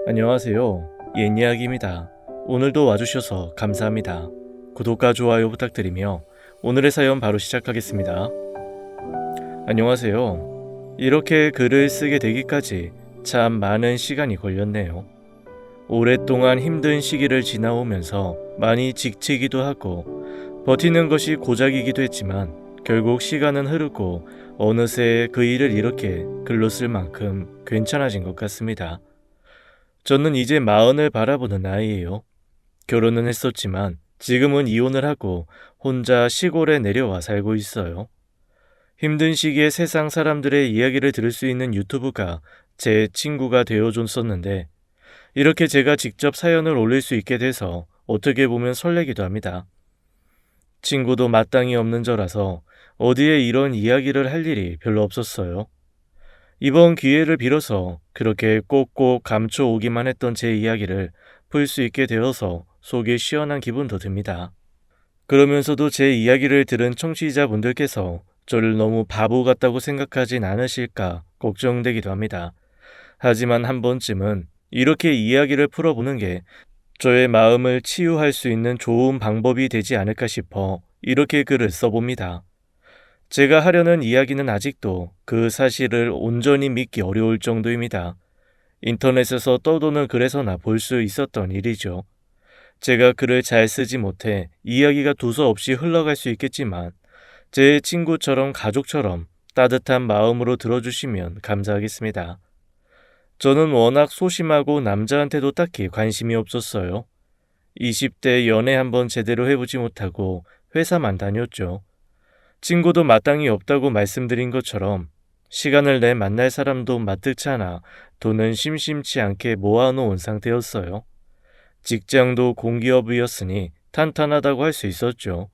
안녕하세요. 옛 이야기입니다. 오늘도 와주셔서 감사합니다. 구독과 좋아요 부탁드리며 오늘의 사연 바로 시작하겠습니다. 안녕하세요. 이렇게 글을 쓰게 되기까지 참 많은 시간이 걸렸네요. 오랫동안 힘든 시기를 지나오면서 많이 지치기도 하고 버티는 것이 고작이기도 했지만 결국 시간은 흐르고 어느새 그 일을 이렇게 글로 쓸 만큼 괜찮아진 것 같습니다. 저는 이제 마흔을 바라보는 나이예요. 결혼은 했었지만 지금은 이혼을 하고 혼자 시골에 내려와 살고 있어요. 힘든 시기에 세상 사람들의 이야기를 들을 수 있는 유튜브가 제 친구가 되어줬었는데 이렇게 제가 직접 사연을 올릴 수 있게 돼서 어떻게 보면 설레기도 합니다. 친구도 마땅히 없는 저라서 어디에 이런 이야기를 할 일이 별로 없었어요. 이번 기회를 빌어서 그렇게 꼭꼭 감춰 오기만 했던 제 이야기를 풀 수 있게 되어서 속이 시원한 기분도 듭니다. 그러면서도 제 이야기를 들은 청취자분들께서 저를 너무 바보 같다고 생각하진 않으실까 걱정되기도 합니다. 하지만 한 번쯤은 이렇게 이야기를 풀어보는 게 저의 마음을 치유할 수 있는 좋은 방법이 되지 않을까 싶어 이렇게 글을 써봅니다. 제가 하려는 이야기는 아직도 그 사실을 온전히 믿기 어려울 정도입니다. 인터넷에서 떠도는 글에서나 볼 수 있었던 일이죠. 제가 글을 잘 쓰지 못해 이야기가 두서없이 흘러갈 수 있겠지만 제 친구처럼 가족처럼 따뜻한 마음으로 들어주시면 감사하겠습니다. 저는 워낙 소심하고 남자한테도 딱히 관심이 없었어요. 20대 연애 한번 제대로 해보지 못하고 회사만 다녔죠. 친구도 마땅히 없다고 말씀드린 것처럼 시간을 내 만날 사람도 마뜩치 않아 돈은 심심치 않게 모아놓은 상태였어요. 직장도 공기업이었으니 탄탄하다고 할 수 있었죠.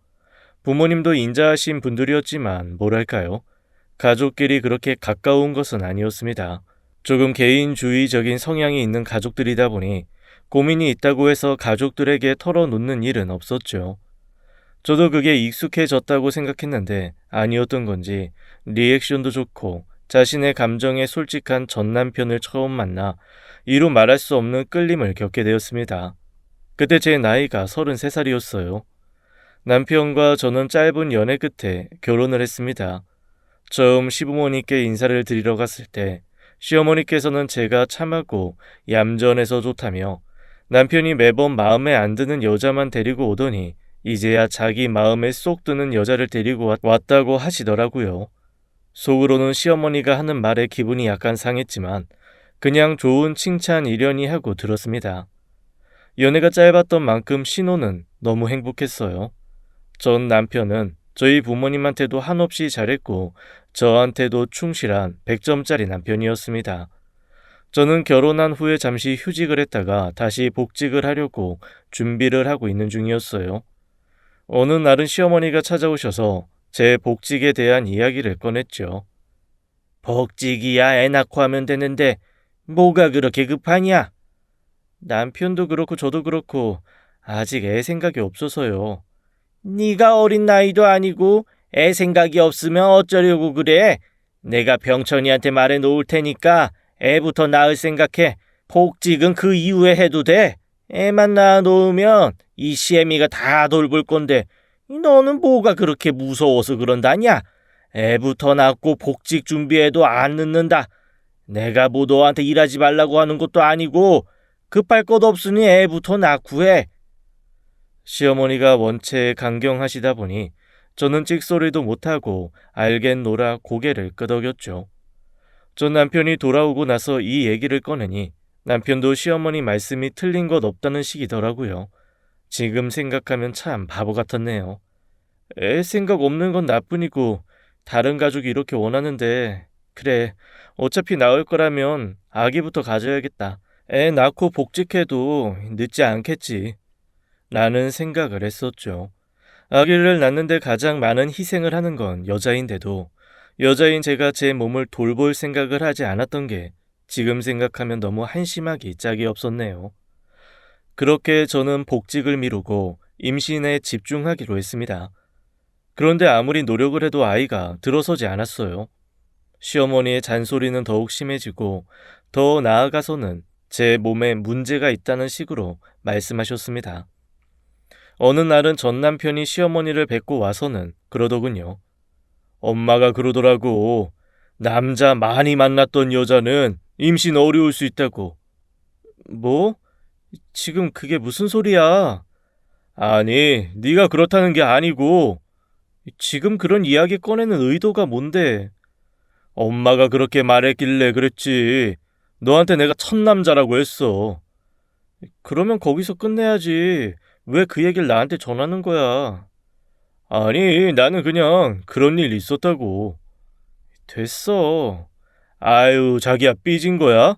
부모님도 인자하신 분들이었지만 뭐랄까요? 가족끼리 그렇게 가까운 것은 아니었습니다. 조금 개인주의적인 성향이 있는 가족들이다 보니 고민이 있다고 해서 가족들에게 털어놓는 일은 없었죠. 저도 그게 익숙해졌다고 생각했는데 아니었던 건지 리액션도 좋고 자신의 감정에 솔직한 전 남편을 처음 만나 이루 말할 수 없는 끌림을 겪게 되었습니다. 그때 제 나이가 33살이었어요. 남편과 저는 짧은 연애 끝에 결혼을 했습니다. 처음 시부모님께 인사를 드리러 갔을 때 시어머니께서는 제가 참하고 얌전해서 좋다며 남편이 매번 마음에 안 드는 여자만 데리고 오더니 이제야 자기 마음에 쏙 드는 여자를 데리고 왔다고 하시더라고요. 속으로는 시어머니가 하는 말에 기분이 약간 상했지만 그냥 좋은 칭찬이려니 하고 들었습니다. 연애가 짧았던 만큼 신혼은 너무 행복했어요. 전 남편은 저희 부모님한테도 한없이 잘했고 저한테도 충실한 100점짜리 남편이었습니다. 저는 결혼한 후에 잠시 휴직을 했다가 다시 복직을 하려고 준비를 하고 있는 중이었어요. 어느 날은 시어머니가 찾아오셔서 제 복직에 대한 이야기를 꺼냈죠. 복직이야 애 낳고 하면 되는데 뭐가 그렇게 급하냐? 남편도 그렇고 저도 그렇고 아직 애 생각이 없어서요. 네가 어린 나이도 아니고 애 생각이 없으면 어쩌려고 그래? 내가 병천이한테 말해 놓을 테니까 애부터 낳을 생각해. 복직은 그 이후에 해도 돼. 애만 낳아 놓으면 이 시애미가 다 돌볼 건데 너는 뭐가 그렇게 무서워서 그런다냐? 애부터 낳고 복직 준비해도 안 늦는다. 내가 뭐 너한테 일하지 말라고 하는 것도 아니고 급할 것 없으니 애부터 낳고 해. 시어머니가 원체 강경하시다 보니 저는 찍소리도 못하고 알겠노라 고개를 끄덕였죠. 전 남편이 돌아오고 나서 이 얘기를 꺼내니 남편도 시어머니 말씀이 틀린 것 없다는 식이더라고요. 지금 생각하면 참 바보 같았네요. 애 생각 없는 건 나뿐이고 다른 가족이 이렇게 원하는데 그래 어차피 낳을 거라면 아기부터 가져야겠다. 애 낳고 복직해도 늦지 않겠지. 라는 생각을 했었죠. 아기를 낳는데 가장 많은 희생을 하는 건 여자인데도 여자인 제가 제 몸을 돌볼 생각을 하지 않았던 게 지금 생각하면 너무 한심하기 짝이 없었네요. 그렇게 저는 복직을 미루고 임신에 집중하기로 했습니다. 그런데 아무리 노력을 해도 아이가 들어서지 않았어요. 시어머니의 잔소리는 더욱 심해지고 더 나아가서는 제 몸에 문제가 있다는 식으로 말씀하셨습니다. 어느 날은 전 남편이 시어머니를 뵙고 와서는 그러더군요. 엄마가 그러더라고. 남자 많이 만났던 여자는 임신 어려울 수 있다고. 뭐? 지금 그게 무슨 소리야? 아니, 네가 그렇다는 게 아니고 지금 그런 이야기 꺼내는 의도가 뭔데? 엄마가 그렇게 말했길래 그랬지. 너한테 내가 첫 남자라고 했어. 그러면 거기서 끝내야지. 왜 그 얘기를 나한테 전하는 거야? 아니, 나는 그냥 그런 일 있었다고. 됐어. 아유, 자기야 삐진 거야?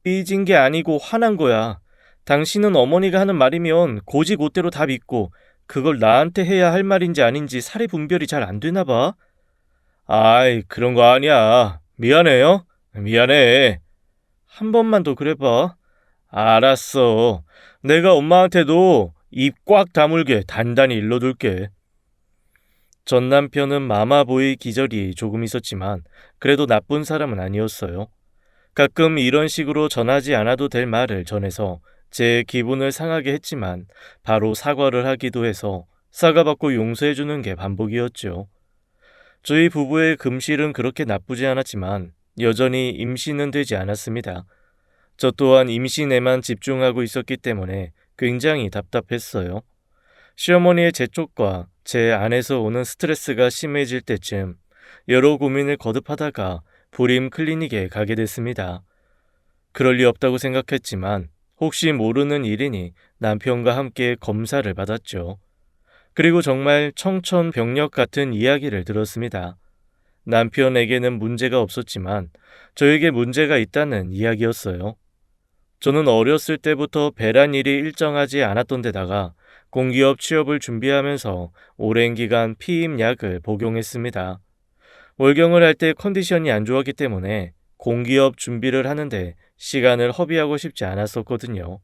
삐진 게 아니고 화난 거야. 당신은 어머니가 하는 말이면 고지고대로 다 믿고 그걸 나한테 해야 할 말인지 아닌지 사리 분별이 잘 안 되나 봐. 아이, 그런 거 아니야. 미안해요. 미안해. 한 번만 더 그래봐. 알았어. 내가 엄마한테도 입 꽉 다물게 단단히 일러둘게. 전 남편은 마마보이 기절이 조금 있었지만 그래도 나쁜 사람은 아니었어요. 가끔 이런 식으로 전하지 않아도 될 말을 전해서 제 기분을 상하게 했지만 바로 사과를 하기도 해서 사과받고 용서해주는 게 반복이었죠. 저희 부부의 금실은 그렇게 나쁘지 않았지만 여전히 임신은 되지 않았습니다. 저 또한 임신에만 집중하고 있었기 때문에 굉장히 답답했어요. 시어머니의 재촉과 제 안에서 오는 스트레스가 심해질 때쯤 여러 고민을 거듭하다가 불임 클리닉에 가게 됐습니다. 그럴 리 없다고 생각했지만 혹시 모르는 일이니 남편과 함께 검사를 받았죠. 그리고 정말 청천벽력 같은 이야기를 들었습니다. 남편에게는 문제가 없었지만 저에게 문제가 있다는 이야기였어요. 저는 어렸을 때부터 배란 일이 일정하지 않았던 데다가 공기업 취업을 준비하면서 오랜 기간 피임약을 복용했습니다. 월경을 할 때 컨디션이 안 좋았기 때문에 공기업 준비를 하는데 시간을 허비하고 싶지 않았었거든요.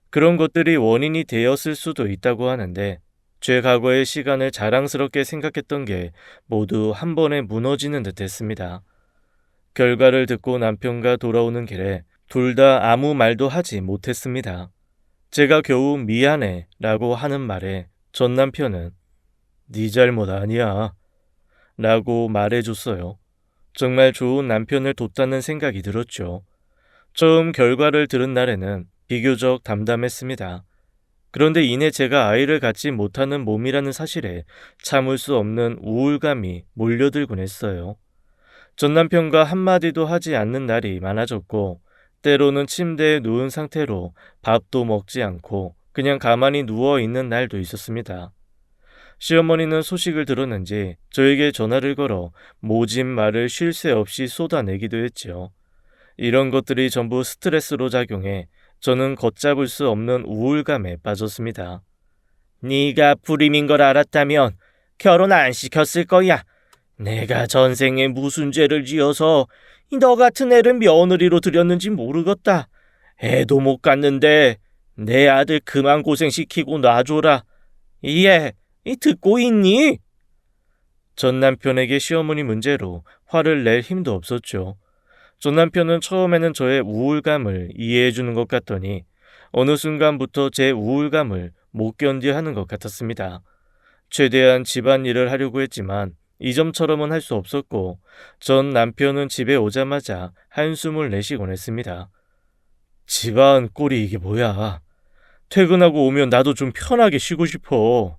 그런 것들이 원인이 되었을 수도 있다고 하는데 제 과거의 시간을 자랑스럽게 생각했던 게 모두 한 번에 무너지는 듯 했습니다. 결과를 듣고 남편과 돌아오는 길에 둘 다 아무 말도 하지 못했습니다. 제가 겨우 미안해 라고 하는 말에 전 남편은 네 잘못 아니야 라고 말해줬어요. 정말 좋은 남편을 뒀다는 생각이 들었죠. 처음 결과를 들은 날에는 비교적 담담했습니다. 그런데 이내 제가 아이를 갖지 못하는 몸이라는 사실에 참을 수 없는 우울감이 몰려들곤 했어요. 전 남편과 한마디도 하지 않는 날이 많아졌고 때로는 침대에 누운 상태로 밥도 먹지 않고 그냥 가만히 누워 있는 날도 있었습니다. 시어머니는 소식을 들었는지 저에게 전화를 걸어 모진 말을 쉴 새 없이 쏟아내기도 했지요. 이런 것들이 전부 스트레스로 작용해 저는 걷잡을 수 없는 우울감에 빠졌습니다. 네가 불임인 걸 알았다면 결혼 안 시켰을 거야. 내가 전생에 무슨 죄를 지어서 너 같은 애를 며느리로 들였는지 모르겠다. 애도 못 갖는데 내 아들 그만 고생시키고 놔줘라. 예, 듣고 있니? 전 남편에게 시어머니 문제로 화를 낼 힘도 없었죠. 전 남편은 처음에는 저의 우울감을 이해해 주는 것 같더니 어느 순간부터 제 우울감을 못 견뎌하는 것 같았습니다. 최대한 집안일을 하려고 했지만 이전처럼은 할 수 없었고 전 남편은 집에 오자마자 한숨을 내쉬곤 했습니다. 집안 꼴이 이게 뭐야. 퇴근하고 오면 나도 좀 편하게 쉬고 싶어.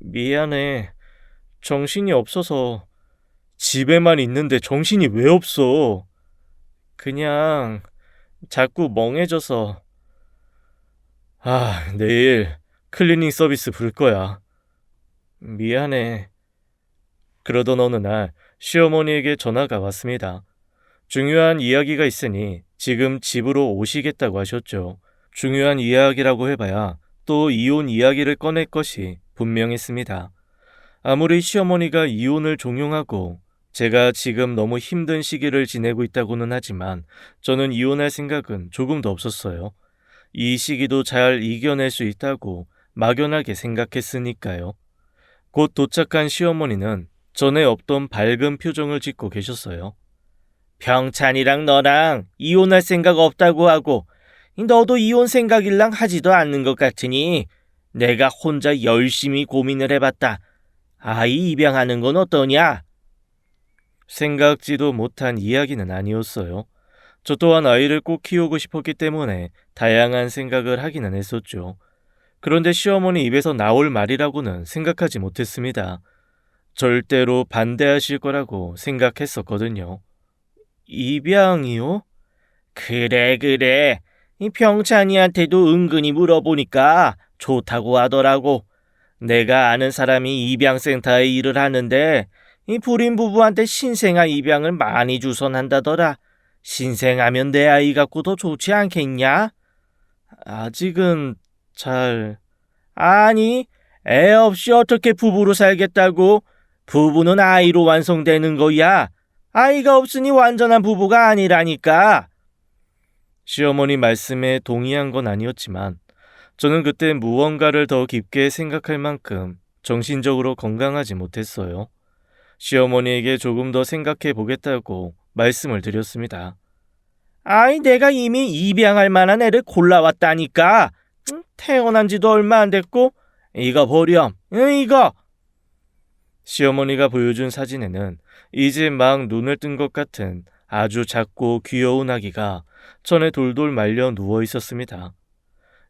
미안해. 정신이 없어서. 집에만 있는데 정신이 왜 없어? 그냥 자꾸 멍해져서. 내일 클리닝 서비스 부를 거야. 미안해. 그러던 어느 날 시어머니에게 전화가 왔습니다. 중요한 이야기가 있으니 지금 집으로 오시겠다고 하셨죠. 중요한 이야기라고 해봐야 또 이혼 이야기를 꺼낼 것이 분명했습니다. 아무리 시어머니가 이혼을 종용하고 제가 지금 너무 힘든 시기를 지내고 있다고는 하지만 저는 이혼할 생각은 조금도 없었어요. 이 시기도 잘 이겨낼 수 있다고 막연하게 생각했으니까요. 곧 도착한 시어머니는 전에 없던 밝은 표정을 짓고 계셨어요. 병찬이랑 너랑 이혼할 생각 없다고 하고 너도 이혼 생각일랑 하지도 않는 것 같으니 내가 혼자 열심히 고민을 해봤다. 아이 입양하는 건 어떠냐? 생각지도 못한 이야기는 아니었어요. 저 또한 아이를 꼭 키우고 싶었기 때문에 다양한 생각을 하기는 했었죠. 그런데 시어머니 입에서 나올 말이라고는 생각하지 못했습니다. 절대로 반대하실 거라고 생각했었거든요. 입양이요? 그래, 그래. 이 병찬이한테도 은근히 물어보니까 좋다고 하더라고. 내가 아는 사람이 입양센터에 일을 하는데 이 불임 부부한테 신생아 입양을 많이 주선한다더라. 신생하면 내 아이 갖고도 좋지 않겠냐? 아직은 잘... 아니, 애 없이 어떻게 부부로 살겠다고? 부부는 아이로 완성되는 거야. 아이가 없으니 완전한 부부가 아니라니까. 시어머니 말씀에 동의한 건 아니었지만 저는 그때 무언가를 더 깊게 생각할 만큼 정신적으로 건강하지 못했어요. 시어머니에게 조금 더 생각해 보겠다고 말씀을 드렸습니다. 아이, 내가 이미 입양할 만한 애를 골라왔다니까. 태어난 지도 얼마 안 됐고. 이거 보렴. 이거. 시어머니가 보여준 사진에는 이제 막 눈을 뜬 것 같은 아주 작고 귀여운 아기가 천에 돌돌 말려 누워 있었습니다.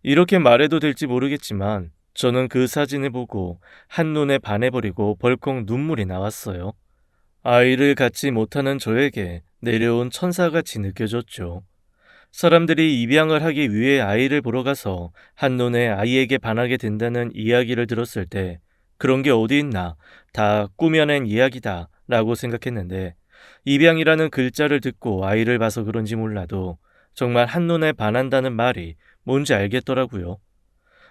이렇게 말해도 될지 모르겠지만 저는 그 사진을 보고 한눈에 반해버리고 벌컥 눈물이 나왔어요. 아이를 갖지 못하는 저에게 내려온 천사같이 느껴졌죠. 사람들이 입양을 하기 위해 아이를 보러 가서 한눈에 아이에게 반하게 된다는 이야기를 들었을 때 그런 게 어디 있나, 다 꾸며낸 이야기다 라고 생각했는데 입양이라는 글자를 듣고 아이를 봐서 그런지 몰라도 정말 한눈에 반한다는 말이 뭔지 알겠더라고요.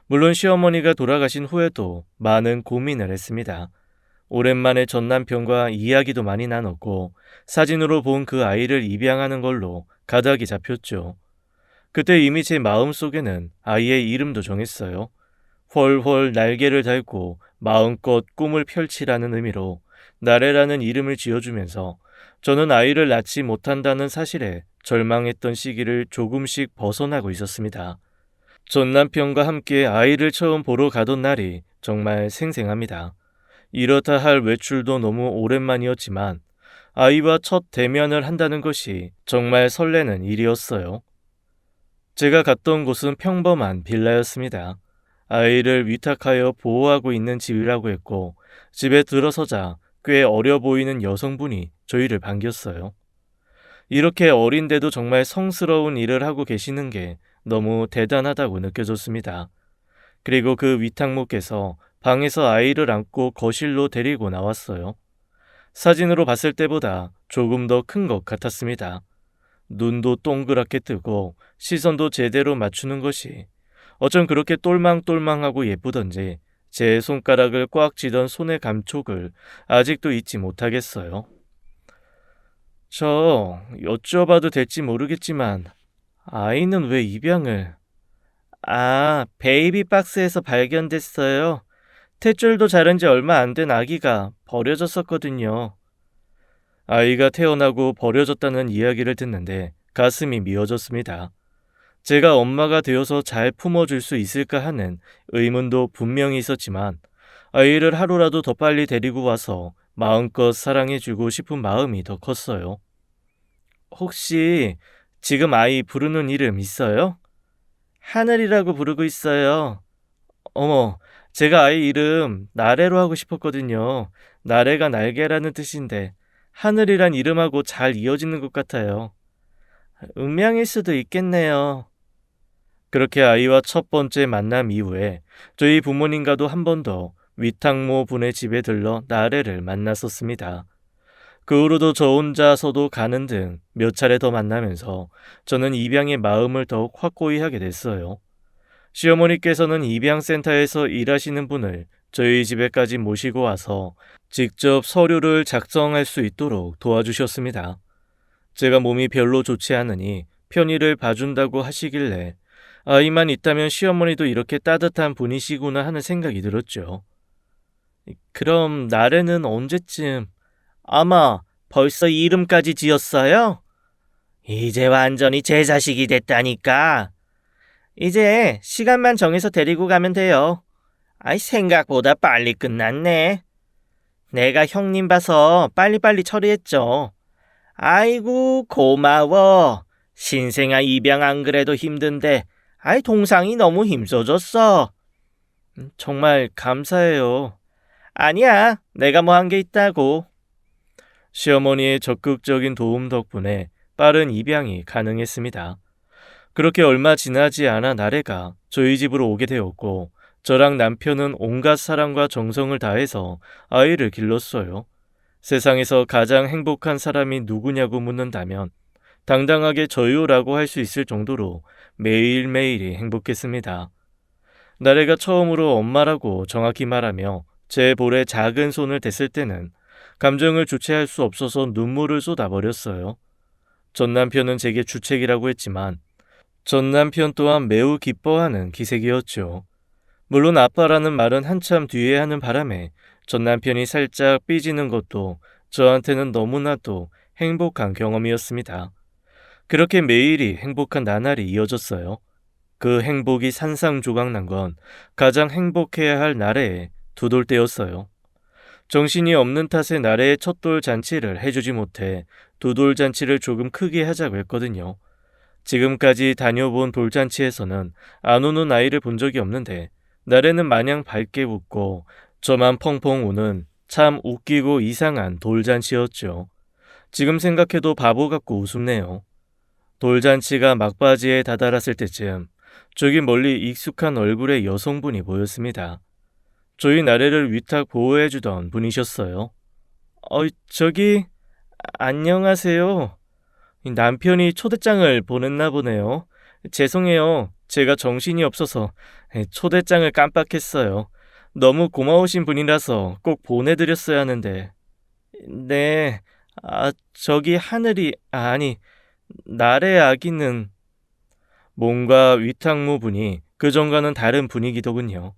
물론 시어머니가 돌아가신 후에도 많은 고민을 했습니다. 오랜만에 전 남편과 이야기도 많이 나눴고 사진으로 본 그 아이를 입양하는 걸로 가닥이 잡혔죠. 그때 이미 제 마음속에는 아이의 이름도 정했어요. 훨훨 날개를 달고 마음껏 꿈을 펼치라는 의미로 나래라는 이름을 지어주면서 저는 아이를 낳지 못한다는 사실에 절망했던 시기를 조금씩 벗어나고 있었습니다. 전 남편과 함께 아이를 처음 보러 가던 날이 정말 생생합니다. 이렇다 할 외출도 너무 오랜만이었지만 아이와 첫 대면을 한다는 것이 정말 설레는 일이었어요. 제가 갔던 곳은 평범한 빌라였습니다. 아이를 위탁하여 보호하고 있는 집이라고 했고 집에 들어서자 꽤 어려 보이는 여성분이 저희를 반겼어요. 이렇게 어린데도 정말 성스러운 일을 하고 계시는 게 너무 대단하다고 느껴졌습니다. 그리고 그 위탁모께서 방에서 아이를 안고 거실로 데리고 나왔어요. 사진으로 봤을 때보다 조금 더 큰 것 같았습니다. 눈도 동그랗게 뜨고 시선도 제대로 맞추는 것이 어쩜 그렇게 똘망똘망하고 예쁘던지 제 손가락을 꽉 쥐던 손의 감촉을 아직도 잊지 못하겠어요. 저 여쭤봐도 될지 모르겠지만 아이는 왜 입양을... 베이비 박스에서 발견됐어요. 탯줄도 자른 지 얼마 안 된 아기가 버려졌었거든요. 아이가 태어나고 버려졌다는 이야기를 듣는데 가슴이 미어졌습니다. 제가 엄마가 되어서 잘 품어줄 수 있을까 하는 의문도 분명히 있었지만 아이를 하루라도 더 빨리 데리고 와서 마음껏 사랑해주고 싶은 마음이 더 컸어요. 혹시 지금 아이 부르는 이름 있어요? 하늘이라고 부르고 있어요. 어머, 제가 아이 이름 나래로 하고 싶었거든요. 나래가 날개라는 뜻인데 하늘이란 이름하고 잘 이어지는 것 같아요. 운명일 수도 있겠네요. 그렇게 아이와 첫 번째 만남 이후에 저희 부모님과도 한 번 더 위탁모 분의 집에 들러 나래를 만났었습니다. 그 후로도 저 혼자서도 가는 등 몇 차례 더 만나면서 저는 입양의 마음을 더욱 확고히 하게 됐어요. 시어머니께서는 입양센터에서 일하시는 분을 저희 집에까지 모시고 와서 직접 서류를 작성할 수 있도록 도와주셨습니다. 제가 몸이 별로 좋지 않으니 편의를 봐준다고 하시길래 아이만 있다면 시어머니도 이렇게 따뜻한 분이시구나 하는 생각이 들었죠. 그럼 나래는 언제쯤... 아마 벌써 이름까지 지었어요? 이제 완전히 제 자식이 됐다니까. 이제 시간만 정해서 데리고 가면 돼요. 아이, 생각보다 빨리 끝났네. 내가 형님 봐서 빨리빨리 처리했죠. 아이고, 고마워. 신생아 입양 안 그래도 힘든데, 아이, 동상이 너무 힘써줬어. 정말 감사해요. 아니야, 내가 뭐 한 게 있다고. 시어머니의 적극적인 도움 덕분에 빠른 입양이 가능했습니다. 그렇게 얼마 지나지 않아 나래가 저희 집으로 오게 되었고, 저랑 남편은 온갖 사랑과 정성을 다해서 아이를 길렀어요. 세상에서 가장 행복한 사람이 누구냐고 묻는다면 당당하게 저요라고 할 수 있을 정도로 매일매일이 행복했습니다. 나래가 처음으로 엄마라고 정확히 말하며 제 볼에 작은 손을 댔을 때는 감정을 주체할 수 없어서 눈물을 쏟아버렸어요. 전 남편은 제게 주책이라고 했지만 전 남편 또한 매우 기뻐하는 기색이었죠. 물론 아빠라는 말은 한참 뒤에 하는 바람에 전 남편이 살짝 삐지는 것도 저한테는 너무나도 행복한 경험이었습니다. 그렇게 매일이 행복한 나날이 이어졌어요. 그 행복이 산상조각난 건 가장 행복해야 할 나래의 두 돌 때였어요. 정신이 없는 탓에 나래의 첫돌 잔치를 해주지 못해 두 돌 잔치를 조금 크게 하자고 했거든요. 지금까지 다녀본 돌잔치에서는 안 우는 아이를 본 적이 없는데 나래는 마냥 밝게 웃고 저만 펑펑 우는 참 웃기고 이상한 돌잔치였죠. 지금 생각해도 바보 같고 우습네요. 돌잔치가 막바지에 다다랐을 때쯤 저기 멀리 익숙한 얼굴의 여성분이 보였습니다. 저희 나래를 위탁 보호해주던 분이셨어요. 저기 안녕하세요. 남편이 초대장을 보냈나 보네요. 죄송해요. 제가 정신이 없어서 초대장을 깜빡했어요. 너무 고마우신 분이라서 꼭 보내드렸어야 하는데. 네, 저기 하늘이, 아니, 나래 아기는... 뭔가 위탁무 분이 그전과는 다른 분위기더군요.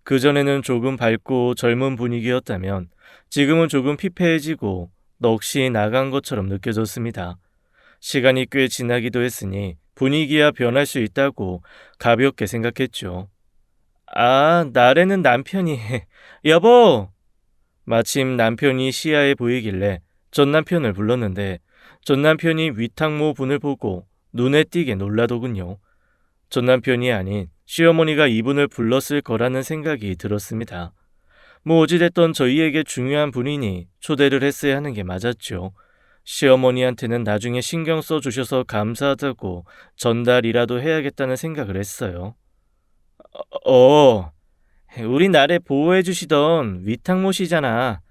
그전에는 조금 밝고 젊은 분위기였다면 지금은 조금 피폐해지고 넋이 나간 것처럼 느껴졌습니다. 시간이 꽤 지나기도 했으니 분위기야 변할 수 있다고 가볍게 생각했죠. 나래는 남편이... 여보! 마침 남편이 시야에 보이길래 전 남편을 불렀는데 전 남편이 위탁모 분을 보고 눈에 띄게 놀라더군요. 전 남편이 아닌 시어머니가 이분을 불렀을 거라는 생각이 들었습니다. 뭐 어찌됐던 저희에게 중요한 분이니 초대를 했어야 하는 게 맞았죠. 시어머니한테는 나중에 신경 써주셔서 감사하다고 전달이라도 해야겠다는 생각을 했어요. 우리 나래 보호해주시던 위탁모시잖아.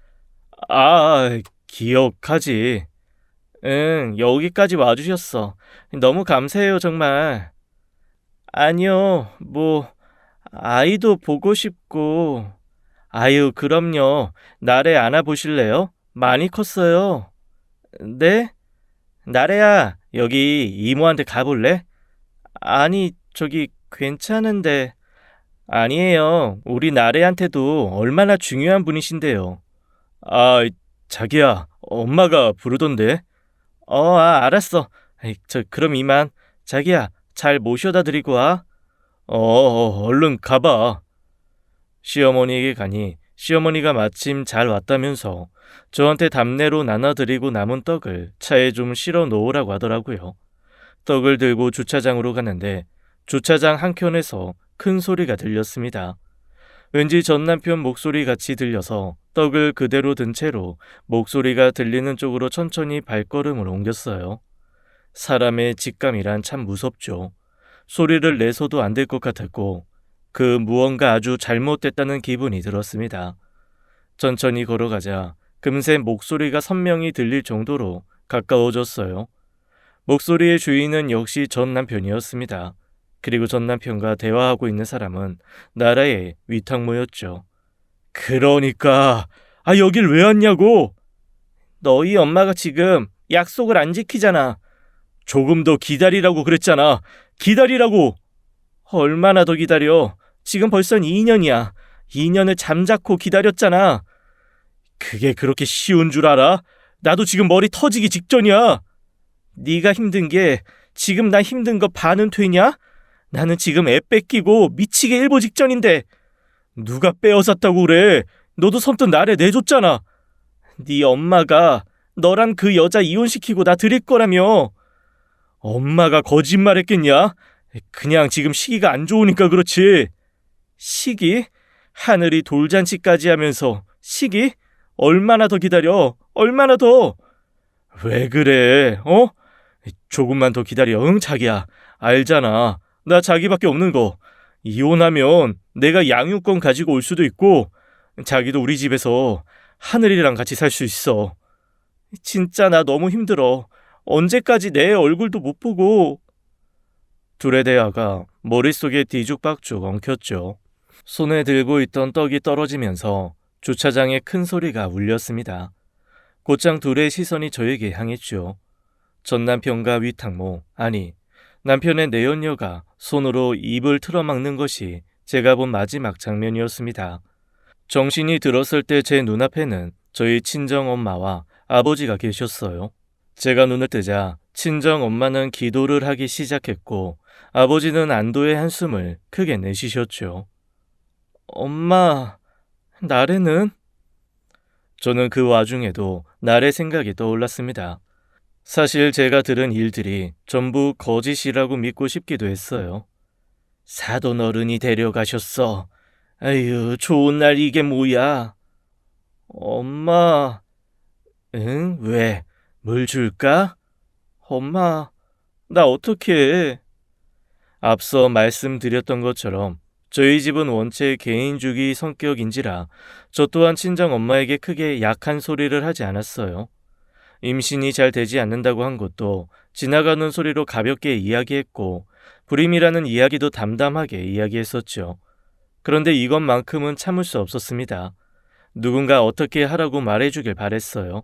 기억하지. 응, 여기까지 와주셨어. 너무 감사해요, 정말. 아니요, 아이도 보고 싶고. 아유, 그럼요. 나래 안아보실래요? 많이 컸어요. 네? 나래야, 여기 이모한테 가볼래? 아니, 저기 괜찮은데. 아니에요. 우리 나래한테도 얼마나 중요한 분이신데요. 자기야, 엄마가 부르던데. 알았어. 그럼 이만. 자기야, 잘 모셔다 드리고 와. 얼른 가봐. 시어머니에게 가니 시어머니가 마침 잘 왔다면서 저한테 답례로 나눠드리고 남은 떡을 차에 좀 실어 놓으라고 하더라고요. 떡을 들고 주차장으로 가는데 주차장 한켠에서 큰 소리가 들렸습니다. 왠지 전 남편 목소리 같이 들려서 떡을 그대로 든 채로 목소리가 들리는 쪽으로 천천히 발걸음을 옮겼어요. 사람의 직감이란 참 무섭죠. 소리를 내서도 안 될 것 같았고 그 무언가 아주 잘못됐다는 기분이 들었습니다. 천천히 걸어가자 금세 목소리가 선명히 들릴 정도로 가까워졌어요. 목소리의 주인은 역시 전 남편이었습니다. 그리고 전 남편과 대화하고 있는 사람은 나라의 위탁모였죠. 그러니까 여길 왜 왔냐고. 너희 엄마가 지금 약속을 안 지키잖아. 조금 더 기다리라고 그랬잖아. 기다리라고. 얼마나 더 기다려. 지금 벌써 2년이야. 2년을 잠자코 기다렸잖아. 그게 그렇게 쉬운 줄 알아? 나도 지금 머리 터지기 직전이야. 네가 힘든 게 지금 나 힘든 거 반은 되냐? 나는 지금 애 뺏기고 미치게 일보 직전인데. 누가 빼앗았다고 그래? 너도 선뜻 나를 내줬잖아. 네 엄마가 너랑 그 여자 이혼시키고 나 드릴 거라며. 엄마가 거짓말했겠냐? 그냥 지금 시기가 안 좋으니까 그렇지. 시기? 하늘이 돌잔치까지 하면서 시기? 얼마나 더 기다려? 얼마나 더? 왜 그래? 조금만 더 기다려. 응, 자기야. 알잖아. 나 자기밖에 없는 거. 이혼하면 내가 양육권 가지고 올 수도 있고 자기도 우리 집에서 하늘이랑 같이 살 수 있어. 진짜 나 너무 힘들어. 언제까지 내 얼굴도 못 보고. 둘의 대화가 머릿속에 뒤죽박죽 엉켰죠. 손에 들고 있던 떡이 떨어지면서 주차장에 큰 소리가 울렸습니다. 곧장 둘의 시선이 저에게 향했죠. 전 남편과 위탁모, 아니 남편의 내연녀가 손으로 입을 틀어막는 것이 제가 본 마지막 장면이었습니다. 정신이 들었을 때 제 눈앞에는 저희 친정엄마와 아버지가 계셨어요. 제가 눈을 뜨자 친정엄마는 기도를 하기 시작했고 아버지는 안도의 한숨을 크게 내쉬셨죠. 엄마, 나래는? 저는 그 와중에도 나래 생각이 떠올랐습니다. 사실 제가 들은 일들이 전부 거짓이라고 믿고 싶기도 했어요. 사돈 어른이 데려가셨어. 아유, 좋은 날 이게 뭐야? 엄마, 응? 왜? 물 줄까? 엄마, 나 어떡해? 앞서 말씀드렸던 것처럼 저희 집은 원체 개인주의 성격인지라 저 또한 친정엄마에게 크게 약한 소리를 하지 않았어요. 임신이 잘 되지 않는다고 한 것도 지나가는 소리로 가볍게 이야기했고 불임이라는 이야기도 담담하게 이야기했었죠. 그런데 이것만큼은 참을 수 없었습니다. 누군가 어떻게 하라고 말해주길 바랬어요.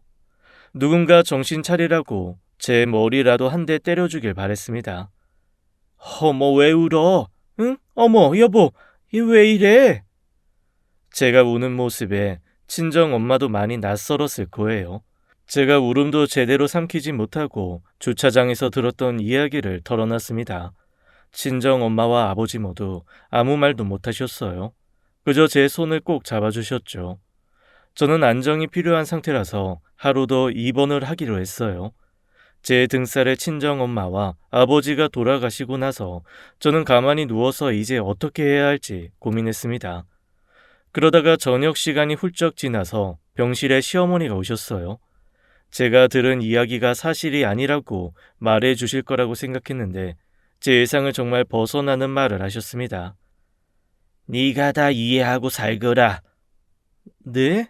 누군가 정신 차리라고 제 머리라도 한 대 때려주길 바랬습니다. 어머, 왜 울어? 응? 어머, 여보, 이 왜 이래? 제가 우는 모습에 친정 엄마도 많이 낯설었을 거예요. 제가 울음도 제대로 삼키지 못하고 주차장에서 들었던 이야기를 털어놨습니다. 친정 엄마와 아버지 모두 아무 말도 못하셨어요. 그저 제 손을 꼭 잡아주셨죠. 저는 안정이 필요한 상태라서 하루 더 입원을 하기로 했어요. 제 등살에 친정엄마와 아버지가 돌아가시고 나서 저는 가만히 누워서 이제 어떻게 해야 할지 고민했습니다. 그러다가 저녁 시간이 훌쩍 지나서 병실에 시어머니가 오셨어요. 제가 들은 이야기가 사실이 아니라고 말해 주실 거라고 생각했는데 제 예상을 정말 벗어나는 말을 하셨습니다. 네가 다 이해하고 살거라. 네?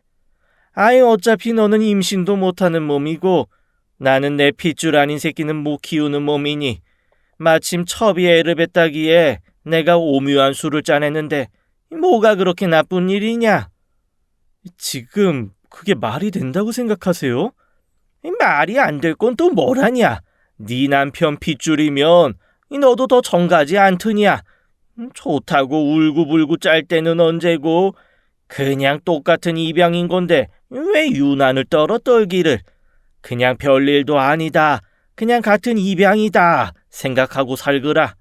아이, 어차피 너는 임신도 못하는 몸이고 나는 내 핏줄 아닌 새끼는 못 키우는 몸이니 마침 첩이 애를 뱉다기에 내가 오묘한 수를 짜냈는데 뭐가 그렇게 나쁜 일이냐? 지금 그게 말이 된다고 생각하세요? 말이 안 될 건 또 뭐라냐? 네 남편 핏줄이면 너도 더 정가지 않더냐? 좋다고 울고불고 짤 때는 언제고 그냥 똑같은 입양인 건데 왜 유난을 떨어 떨기를. 그냥 별일도 아니다. 그냥 같은 입양이다 생각하고 살거라.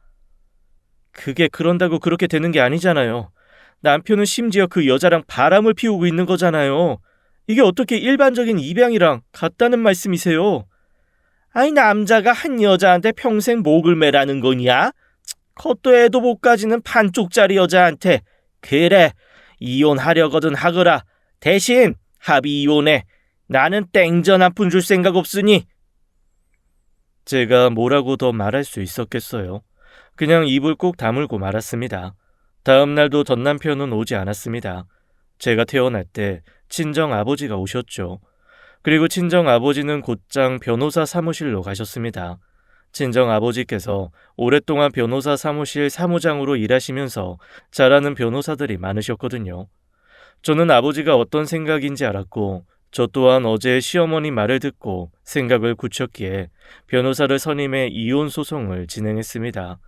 그게 그런다고 그렇게 되는 게 아니잖아요. 남편은 심지어 그 여자랑 바람을 피우고 있는 거잖아요. 이게 어떻게 일반적인 입양이랑 같다는 말씀이세요? 아니, 남자가 한 여자한테 평생 목을 매라는 거냐? 그것도 애도 못 가지는 반쪽짜리 여자한테. 그래, 이혼하려거든 하거라. 대신 합의 이혼해. 나는 땡전 한 푼 줄 생각 없으니. 제가 뭐라고 더 말할 수 있었겠어요. 그냥 입을 꼭 다물고 말았습니다. 다음 날도 전 남편은 오지 않았습니다. 제가 태어날 때 친정 아버지가 오셨죠. 그리고 친정 아버지는 곧장 변호사 사무실로 가셨습니다. 친정 아버지께서 오랫동안 변호사 사무실 사무장으로 일하시면서 잘하는 변호사들이 많으셨거든요. 저는 아버지가 어떤 생각인지 알았고 저 또한 어제 시어머니 말을 듣고 생각을 굳혔기에 변호사를 선임해 이혼 소송을 진행했습니다.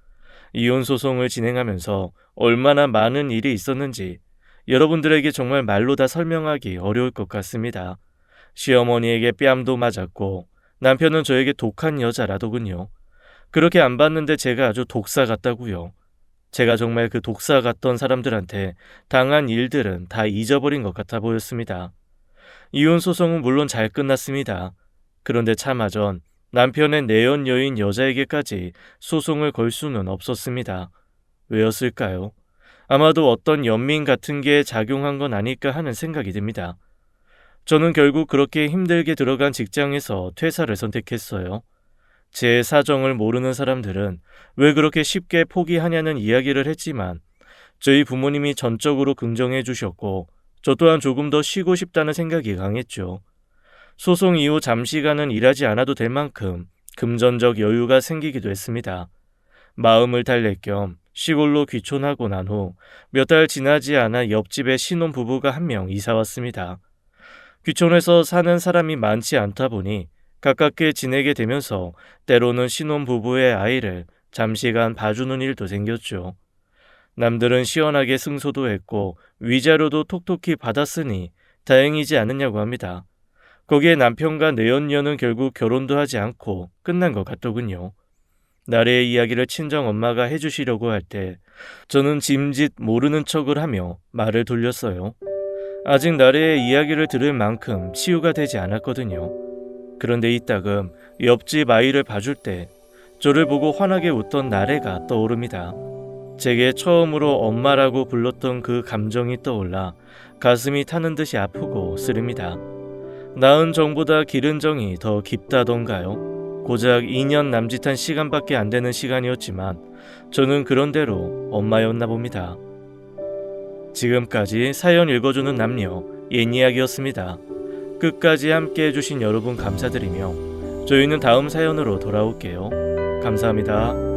이혼 소송을 진행하면서 얼마나 많은 일이 있었는지 여러분들에게 정말 말로 다 설명하기 어려울 것 같습니다. 시어머니에게 뺨도 맞았고 남편은 저에게 독한 여자라더군요. 그렇게 안 봤는데 제가 아주 독사 같다고요. 제가 정말 그 독사 같던 사람들한테 당한 일들은 다 잊어버린 것 같아 보였습니다. 이혼 소송은 물론 잘 끝났습니다. 그런데 차마 전 남편의 내연 여인 여자에게까지 소송을 걸 수는 없었습니다. 왜였을까요? 아마도 어떤 연민 같은 게 작용한 건 아닐까 하는 생각이 듭니다. 저는 결국 그렇게 힘들게 들어간 직장에서 퇴사를 선택했어요. 제 사정을 모르는 사람들은 왜 그렇게 쉽게 포기하냐는 이야기를 했지만 저희 부모님이 전적으로 긍정해 주셨고 저 또한 조금 더 쉬고 싶다는 생각이 강했죠. 소송 이후 잠시간은 일하지 않아도 될 만큼 금전적 여유가 생기기도 했습니다. 마음을 달랠 겸 시골로 귀촌하고 난 후 몇 달 지나지 않아 옆집에 신혼부부가 한 명 이사 왔습니다. 귀촌해서 사는 사람이 많지 않다 보니 가깝게 지내게 되면서 때로는 신혼부부의 아이를 잠시간 봐주는 일도 생겼죠. 남들은 시원하게 승소도 했고 위자료도 톡톡히 받았으니 다행이지 않느냐고 합니다. 거기에 남편과 내연녀는 결국 결혼도 하지 않고 끝난 것 같더군요. 나래의 이야기를 친정엄마가 해주시려고 할 때 저는 짐짓 모르는 척을 하며 말을 돌렸어요. 아직 나래의 이야기를 들을 만큼 치유가 되지 않았거든요. 그런데 이따금 옆집 아이를 봐줄 때 저를 보고 환하게 웃던 나래가 떠오릅니다. 제게 처음으로 엄마라고 불렀던 그 감정이 떠올라 가슴이 타는 듯이 아프고 쓰립니다. 낳은 정보다 기른 정이 더 깊다던가요? 고작 2년 남짓한 시간밖에 안 되는 시간이었지만 저는 그런대로 엄마였나 봅니다. 지금까지 사연 읽어주는 남녀 옛 이야기였습니다. 끝까지 함께 해주신 여러분 감사드리며 저희는 다음 사연으로 돌아올게요. 감사합니다.